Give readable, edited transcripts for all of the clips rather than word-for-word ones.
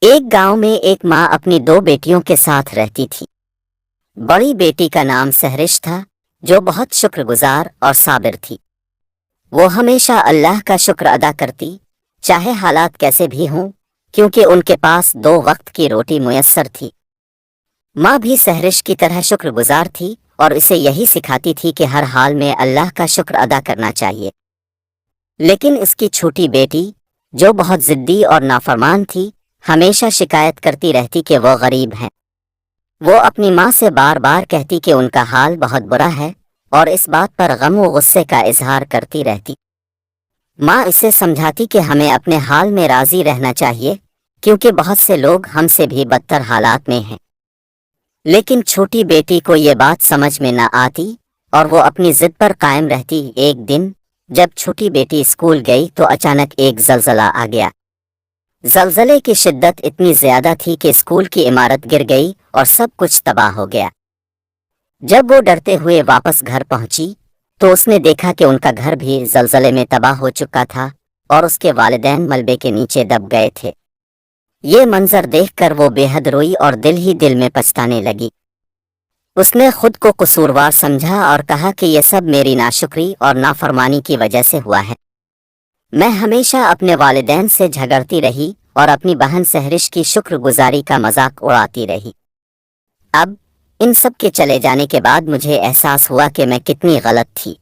ایک گاؤں میں ایک ماں اپنی دو بیٹیوں کے ساتھ رہتی تھی۔ بڑی بیٹی کا نام سہرش تھا، جو بہت شکر گزار اور صابر تھی۔ وہ ہمیشہ اللہ کا شکر ادا کرتی، چاہے حالات کیسے بھی ہوں، کیونکہ ان کے پاس 2 وقت کی روٹی میسر تھی۔ ماں بھی سہرش کی طرح شکر گزار تھی اور اسے یہی سکھاتی تھی کہ ہر حال میں اللہ کا شکر ادا کرنا چاہیے۔ لیکن اس کی چھوٹی بیٹی، جو بہت ضدی اور نافرمان تھی، ہمیشہ شکایت کرتی رہتی کہ وہ غریب ہیں۔ وہ اپنی ماں سے بار بار کہتی کہ ان کا حال بہت برا ہے اور اس بات پر غم و غصے کا اظہار کرتی رہتی۔ ماں اسے سمجھاتی کہ ہمیں اپنے حال میں راضی رہنا چاہیے، کیونکہ بہت سے لوگ ہم سے بھی بدتر حالات میں ہیں۔ لیکن چھوٹی بیٹی کو یہ بات سمجھ میں نہ آتی اور وہ اپنی ضد پر قائم رہتی۔ ایک دن جب چھوٹی بیٹی اسکول گئی تو اچانک ایک زلزلہ آ گیا۔ زلزلے کی شدت اتنی زیادہ تھی کہ اسکول کی عمارت گر گئی اور سب کچھ تباہ ہو گیا۔ جب وہ ڈرتے ہوئے واپس گھر پہنچی تو اس نے دیکھا کہ ان کا گھر بھی زلزلے میں تباہ ہو چکا تھا اور اس کے والدین ملبے کے نیچے دب گئے تھے۔ یہ منظر دیکھ کر وہ بے حد روئی اور دل ہی دل میں پچھتانے لگی۔ اس نے خود کو قصوروار سمجھا اور کہا کہ یہ سب میری ناشکری اور نافرمانی کی وجہ سے ہوا ہے۔ میں ہمیشہ اپنے والدین سے جھگڑتی رہی اور اپنی بہن سہرش کی شکر گزاری کا مذاق اڑاتی رہی۔ اب ان سب کے چلے جانے کے بعد مجھے احساس ہوا کہ میں کتنی غلط تھی۔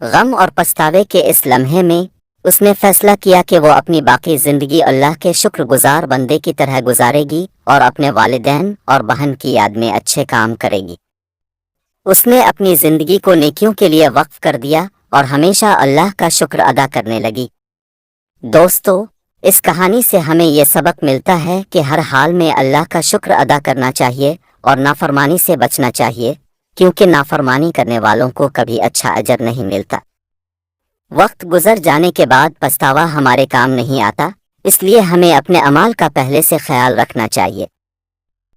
غم اور پچھتاوے کے اس لمحے میں اس نے فیصلہ کیا کہ وہ اپنی باقی زندگی اللہ کے شکر گزار بندے کی طرح گزارے گی اور اپنے والدین اور بہن کی یاد میں اچھے کام کرے گی۔ اس نے اپنی زندگی کو نیکیوں کے لیے وقف کر دیا اور ہمیشہ اللہ کا شکر ادا کرنے لگی۔ دوستو، اس کہانی سے ہمیں یہ سبق ملتا ہے کہ ہر حال میں اللہ کا شکر ادا کرنا چاہیے اور نافرمانی سے بچنا چاہیے، کیونکہ نافرمانی کرنے والوں کو کبھی اچھا اجر نہیں ملتا۔ وقت گزر جانے کے بعد پچھتاوا ہمارے کام نہیں آتا، اس لیے ہمیں اپنے اعمال کا پہلے سے خیال رکھنا چاہیے۔